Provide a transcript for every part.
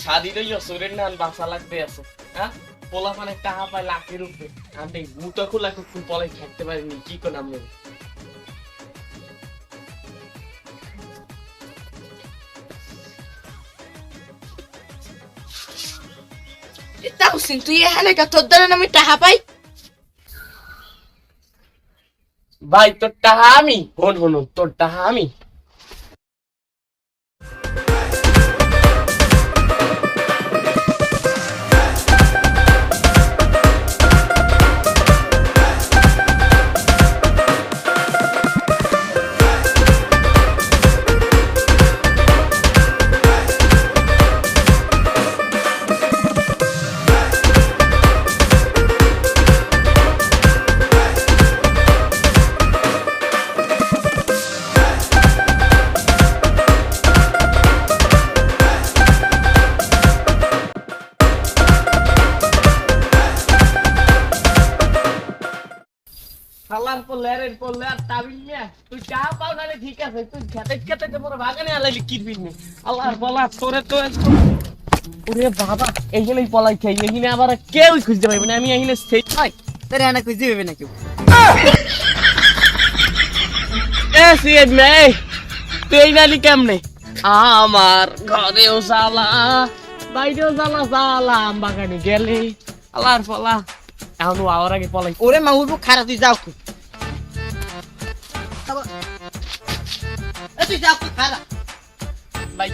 শাদি রইও সুরের নান বাসা লাগতে আছে হ্যাঁ পোলা মানে টাকা পায় লাখের উপরে আমি মুটা খোলা একটু পলাই থাকতে পারিনি কি করে আমি তাহসিন তুই এখানে কা তোর দ্বারা আমি টাকা পাই ভাই তোর টাকা আমি হন হন তোর টাকা আমি সালার পোলের পোলে আর তাবিল মিয়া তুই চা পাও না ঠিক আছে তুই খেতে খেতে তো পুরো বাগানে আলাইলি কি দিবি আল্লাহর বলা তোরে তো ওরে বাবা এইখানেই পলাই খাই এইখানে আবার কেউ খুঁজতে পারবে না আমি এইখানে সেই খাই তোর এখানে খুঁজে পাবে না কেউ এ সিয়েদ মে তুই এই নালি কেমনে আমার ঘরেও জ্বালা বাইরেও জ্বালা জ্বালা বাগানে গেলে আল্লাহর বলা এখন আওয়ার আগে পলাই ওরে মা উঠবো খারাপ তুই যাও তুই যাও খারাপ ভাই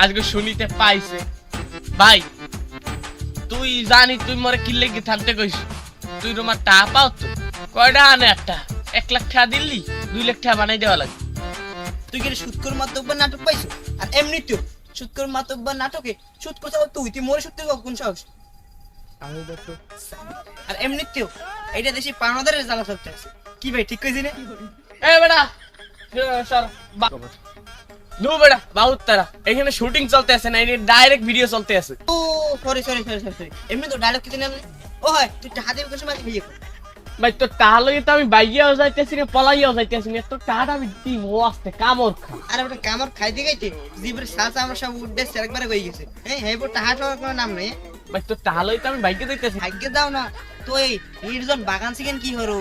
আজকে শুনিতে পাইছে ভাই তুই জানি তুই মরে কি লেগে থামতে কইস তুই তোমার টাকা পাও তো কয়টা আনে একটা 1 লাখ টাকা দিলি 2 লাখ টাকা বানাই দেওয়া লাগে তুই কি সুৎকর মাতব্বর নাটক পাইছো আর এমনিতেও সুৎকর মাতব্বর নাটকে সুৎ করতে তুই মরে সত্যি কোন সাহস আমি দেখো আর এমনিতেও এইটা দেশে পানাদারের জ্বালা চলতে আছে কি ভাই ঠিক কইছি না এ বেটা সর নো বেটা বহুত তারা এখানে শুটিং চলতে আছে না এই ডাইরেক্ট ভিডিও চলতে আছে ও সরি এমনি তো ডায়লগ কিছু নেই ও হয় তুই টাকা দিবি কোন সময় বিয়ে কর ভাই তোর টাকা লইয়ে তো আমি বাইয়াও যাইতেছি না পলাইয়াও যাইতেছি না তোর টাকাটা আমি দিই ও আসতে কামড় খা আরে ওটা কামর খাইতে গাইতে জিবের সালসা আমরা সব উঠে একবারে হয়ে গেছে হ্যাঁ হ্যাঁ টাকা টাকার কোনো নাম নেই ভাই তোর টাকা লইয়ে তো আমি বাইকে যাইতেছি ভাগ্য দাও না তো এই নির্জন বাগান শিখেন কি হরো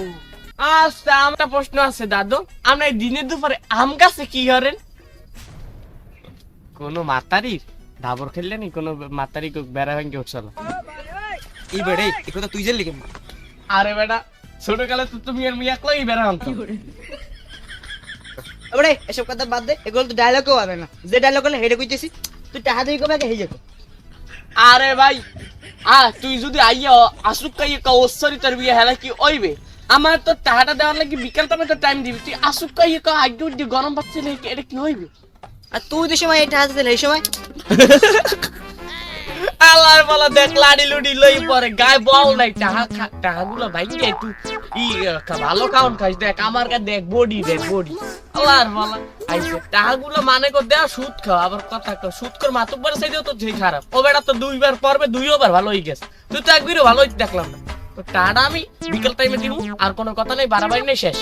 আচ্ছা আমার প্রশ্ন আছে দাদু আমরা এই দিনের দুপুরে আম গাছে কি করেন কোন মাতারি ধাবর খেললে নি কোন মাতারি বেড়া ভেঙে উঠছিল এই বেড়ে এই কথা তুই জানলি কেমন আরে বেটা ছোট কালে তো তুমি আর মিয়া কই বেড়া হতো ওরে এসব কথা বাদ দে এগুলো তো ডায়লগও হবে না যে ডায়লগ হলে হেডে কইতেছি তুই টাকা দিবি কবে হয়ে যেত আরে ভাই তুই যদি আইয়া আসুক কাই ওসরি তোর বিয়ে হেলা কি ওইবে আমার তো টাকাটা দেওয়ার লাগি বিকাল টাইমে তো টাইম দিবি তুই আসুক কাই আগে উঠি গরম পাচ্ছে না এটা কি হইবে আর তুই যে সময় এটা হাতে দিলে এই সময় আল্লাহর বলা দেখ লাড়ি লুডি লই পরে গায়ে বল নাই টাকাগুলো ভাই তুই ভালো কাউন্ট খাইস দেখ আমার কাছে দেখ বডি আল্লাহর বলা আইছে টাকাগুলো মানে কর দেয়া সুদ খাও আবার কথা কও সুদ কর মাতব্বর সাইডেও তো যেই খারাপ ও বেটা তো দুইবার পড়বে দুইবার ভালো হই গেছে তুই তো একবারও ভালো হইতে দেখলাম না তো টাকাটা আমি বিকেল টাইমে দিব আর কোনো কথা নাই বাড়াবাড়ি নেই শেষ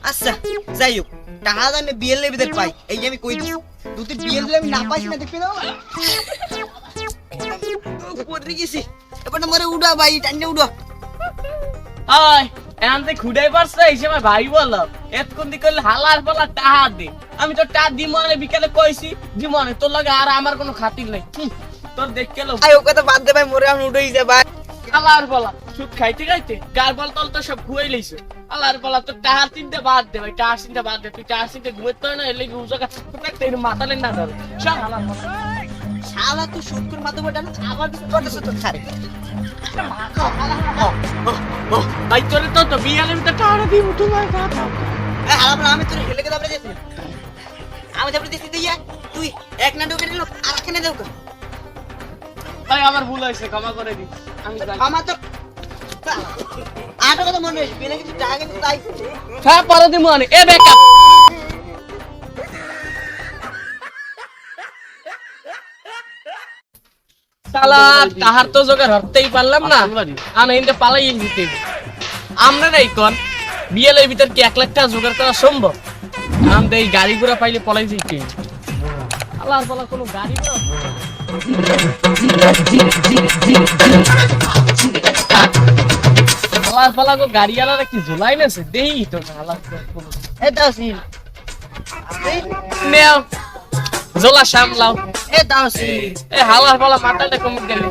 আচ্ছা যাই হোক টাকা জানে বিয়ের লেবিদের পাই এই যে আমি কই দিই দুটি বিয়ের লেবি না পাইছি না দেখবি না পড়ে গেছি এবার মরে উড়া ভাই টান্নে উড়া হাই এনতে খুদাই পারছ এই সময় ভাই বল এতক্ষণ দি করলে হালার বলা টাকা দে আমি তো টাকা দিমো মানে বিকালে কইছি দিমো মানে তোর লাগে আর আমার কোনো খাতির নাই তোর দেখ কেলো আই ও কথা বাদ দে ভাই মরে আমি উড়েই যা ভাই হালার বলা সুদ খাইতে খাইতে গার বল তল তো সব খুয়াই লইছে হালার বলা তো টাকা চিনতে বাদ দে ভাই টাকা চিনতে বাদ দে তুই টাকা চিনতে ঘুমাতে না এলে উজাকা প্রত্যেকটা মাথালে না ধর সব হালার বলা শালা তুই শুটকুর মাধ্যমে ডান আমার কথা তো ছাড়ে ভাই তোরে তো বিয়ালে তো টাকা দিব তোমার কথা এ হালা আমি তোর হেলে কে দাবড়ে দিছি আমি দাবড়ে দিছি দিয়া তুই এক না ঢোকে দিল আর কেনে দেও ভাই আমার ভুল হইছে ক্ষমা করে দি আমি জানি আমার তো আটো কথা মনে হইছে বিনা কিছু টাকা কিন্তু তাই হ্যাঁ পরে দিমু আনি এ বেকা শালা তাহার তো জোগাড় হতেই পারলাম না আনা ইনতে পালাই দিতে আমরা নাই কোন বিয়েলের ভিতর কি 1 লাখ টাকা জোগাড় করা সম্ভব আমাদের এই গাড়ি ঘোড়া পাইলে পলাই যাইতে আল্লাহর বলা কোনো গাড়ি না আল্লাহর বলা গো গাড়ি আলাদা কি ঝুলাই নেছে দেই তো আল্লাহর এ তাওসিন নেও জোলা সামলাও এ তাওসিন এ হালার বলা মাথাটা কমে গেলে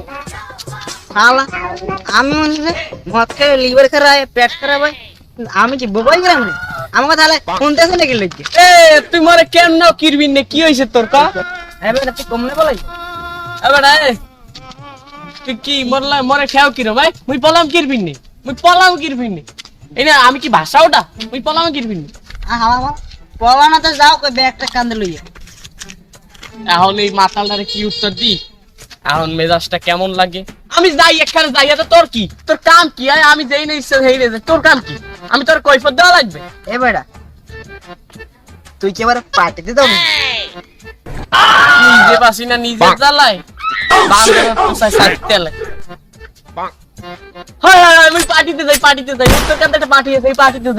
শালা আমি মনে মদ খেয়ে লিভার খারাপ হয় পেট খারাপ হয় আমি কি বোবাই গেলাম রে আমাকে তাহলে শুনতেছে নাকি লোকে এ তুই মরে কেন কিরবিন নে কি হইছে তোর কা এবার তুই কমনে বলাই এবার তুই কি মরলা মরে খেও কি রে ভাই মুই পলাম কিরবিন নে মুই পলাম কিরবিন নে এনা আমি কি ভাষা ওটা মুই পলাম কিরবিন নে হাওয়া পলানা তো যাও কই ব্যাগটা কান্দে লইয়া এখন এই মাতালটারে কি উত্তর দি এখন মেজাজটা কেমন লাগে আমি যাই একখানে যাই তো তোর কি তোর কাম কি আয় আমি যেই না ইচ্ছা হেই রে তোর কাম কি আমি তোর কৈফত দেওয়া লাগবে এ বেড়া তুই কি এবার পার্টিতে দাও নিজে বাসি না নিজে জ্বালায় বাংলা তো সাই সাইতেলে হয় হয় আমি পার্টিতে যাই তোর কাছে একটা পার্টিতে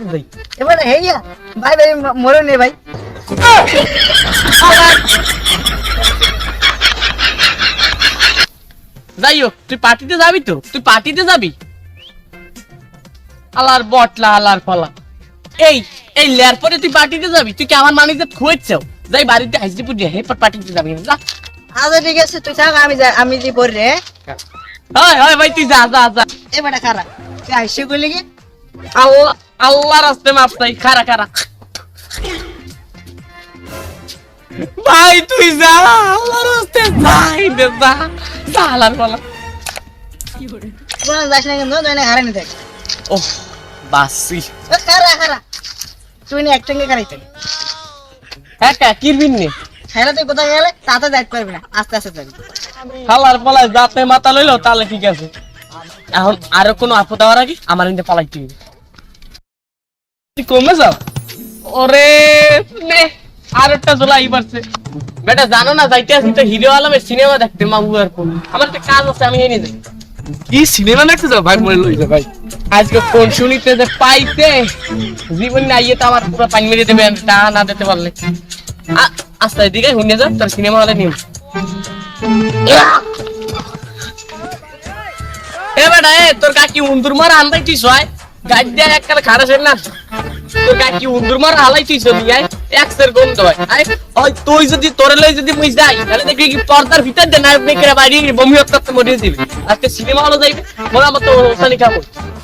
যাই এবার হেইয়া ভাই ভাই মরে নে ভাই যাই হোক তুই পার্টিতে যাবি তো তুই পার্টিতে যাবি আলার বটলা আলার ফলা এই এই লেয়ার পরে তুই পার্টিতে যাবি তুই কি আমার মানিজে খুঁজছেও যাই বাড়িতে হাসি পুজো হে পার্টিতে যাবি যা আচ্ছা ঠিক আছে তুই থাক আমি যে পড়ি রে হয় হয় ভাই তুই যা যা যা এ বেটা খারা তুই আইসে কইলি কি আল্লাহ আল্লাহর রাস্তে মাপ চাই খারা খারা ভাই তুই যা আল্লাহর রাস্তে যাই দে যা যা আলার ফলা কোন যাস না কিন্তু তুই না হারানি থাক ও বাসি এ খারা তুই না একটঙ্গে খারাইতে হ্যাঁ কা কিরবিন নে হ্যাঁ তুই কোথায় গেলে তাতে যাইতে পারবি না আস্তে আস্তে যাবি হালার পালাই যাতে মাথা লইলো তাহলে ঠিক আছে এখন আরো কোনো আপদ হওয়ার আগে আমার ইন্দে পালাইতে হবে তুই কমে যাও ওরে নে আর একটা জোলাই পারছে বেটা জানো না যাইতে আছি তো হিরো আলমের সিনেমা দেখতে মামু আর কোন আমার একটা কাজ আছে আমি এনে যাই কি সিনেমা দেখতে যাও ভাই মরে লইছে ভাই আজকে কোন শুনিতে যে পাইতে জীবন না ইয়ে তো আমার পুরো পানি মেরে দেবে আমি টা না দিতে পারলে আস্তে দিকে হুনে যা তোর সিনেমা হলে নিউ এ বেটা এ তোর কাকি উন্দুর মারা আনবাইতিস হয় গাড়ি দিয়ে এককালে খারাপ না তোর কাকি উন্দুর মারা হালাইতিস নি আয় এক্সের গন্ধ হয় আয় ওই তুই যদি তোরে লই যদি মুই যাই তাহলে দেখবি কি পর্দার ভিতর দিয়ে নায়ক নেকেরা বাইরে বমি হত্যা মরিয়ে দিবে আজকে সিনেমা হলো যাইবে মোরা মতো ওখানে খাবো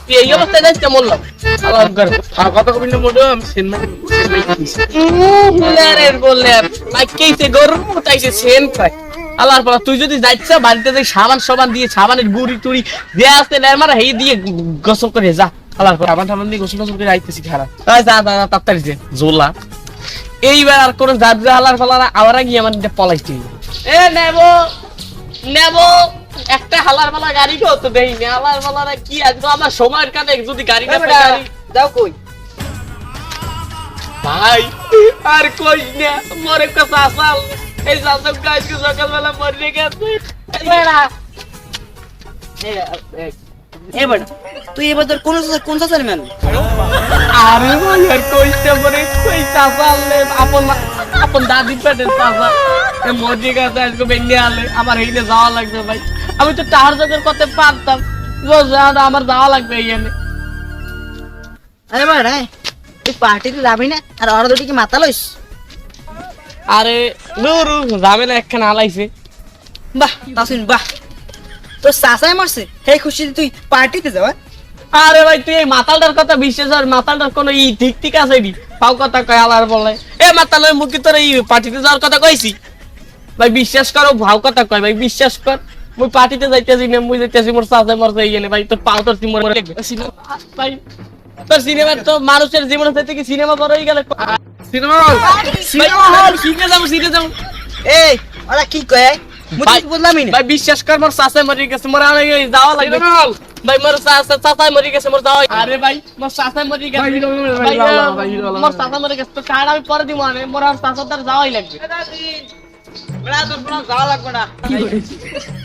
তুই এই অবস্থায় যাইতে মরলাম আল্লাহ করে আর কথা কইলে মোডো আমি সিনেমা লেরের বললে ভাই কেইতে গরম তাইছে সেন পাই আল্লাহর পর তুই যদি যাইছ বাড়িতে যাই সাবান দিয়ে সাবানের গুড়ি টুড়ি দিয়ে আসতে লের মারা হেই দিয়ে গোসল করে যা আল্লাহর পর আমার ঠান্ডা দিয়ে গোসল করে আইতেছি খারাপ যা তাড়াতাড়ি যে জোলা এইবার আর কোন যাত্রা আল্লাহর ফলারা আবার গিয়ে আমার পলাইতে এ নেব একটা হালার মালা গাড়ি তো দেই না হালার মালারা কি আজকে আমার সময়ের কানে যদি গাড়ি না পাই গাড়ি যাও কই ভাই আর কই না মরে কথা আসাল এই সাসব গাছকে সকালবেলা মরে গেছে এবার তুই এবার তোর কোন চাচার ম্যান আরে ভাই আর কইতে মরে কই চাচালে আপন দাদি পেটে চাচা এ মরে গেছে আজকে বেন্ডে আলে আমার এইনে যাওয়া লাগবে ভাই আমি তো টাহার জায়গার কথা পারতাম আমার যাওয়া লাগবে এইখানে আরে বাড়া তুই পার্টিতে যাবি না আর ওরা দুটি কি মাথা লইস আরে নুরু যাবে না একখান আলাইছে বাহ তাসিন বাহ তোর চাচাই মারছে হে খুশিতে তুই পার্টিতে যাওয়া আরে ভাই তুই এই মাতালটার কথা বিশ্বাস আর মাতালটার কোনো ই ঠিক আছে নি পাও কথা কয় আলার বলে এ মাতাল ওই মুখে তোর এই পার্টিতে যাওয়ার কথা কইছি ভাই বিশ্বাস করো ভাও কথা কয় ভাই বিশ্বাস কর মুই পার্টিতে যাইতেছি না মুই যাইতেছি মোর চাচা মরছে এইখানে ভাই তোর পাও তোর সিনেমা ভাই তোর সিনেমা তো মানুষের জীবনের সাথে কি সিনেমা বড় হয়ে গেল সিনেমা সিনে যাবো এই ওরা কি কয় মুই তো বললামই না ভাই বিশ্বাস কর মোর চাচা মরে গেছে মোর আর যাওয়া লাগবে ভাই মোর চাচা মরে গেছে মোর যাওয়া আরে ভাই মোর চাচা মরে গেছে ভাই মোর চাচা মরে গেছে তো কার্ড আমি পরে দিব না মোর আর চাচা তার যাওয়াই লাগবে বড়া তোর বড়া যাওয়া লাগবে না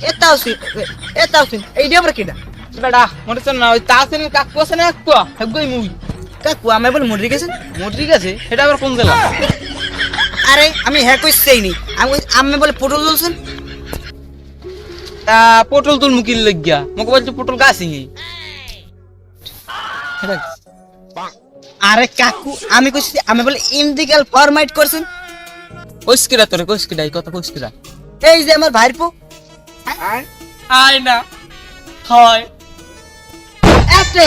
এটাও সিন এই দিয়ে আবার কিডা বেটা মনে তো না ওই তাসেন কাকু আছে না একটু হেগই মুই কাকু আমি বল মরে গেছেন মন্ত্রী আছে সেটা আবার কোন জেলা আরে আমি হ্যাঁ কইছেই নি আমি বলে পটল তুলছেন তা পটল তুল মুকিল লাগিয়া মোক বলছো পটল গাছি আরে কাকু আমি কইছি আমি বলে ইন্ডিকাল ফরম্যাট করছেন কইসকিরা তোরে কইসকিরা এই কথা কইসকিরা এই যে আমার ভাইরপো আয় না হয় একটা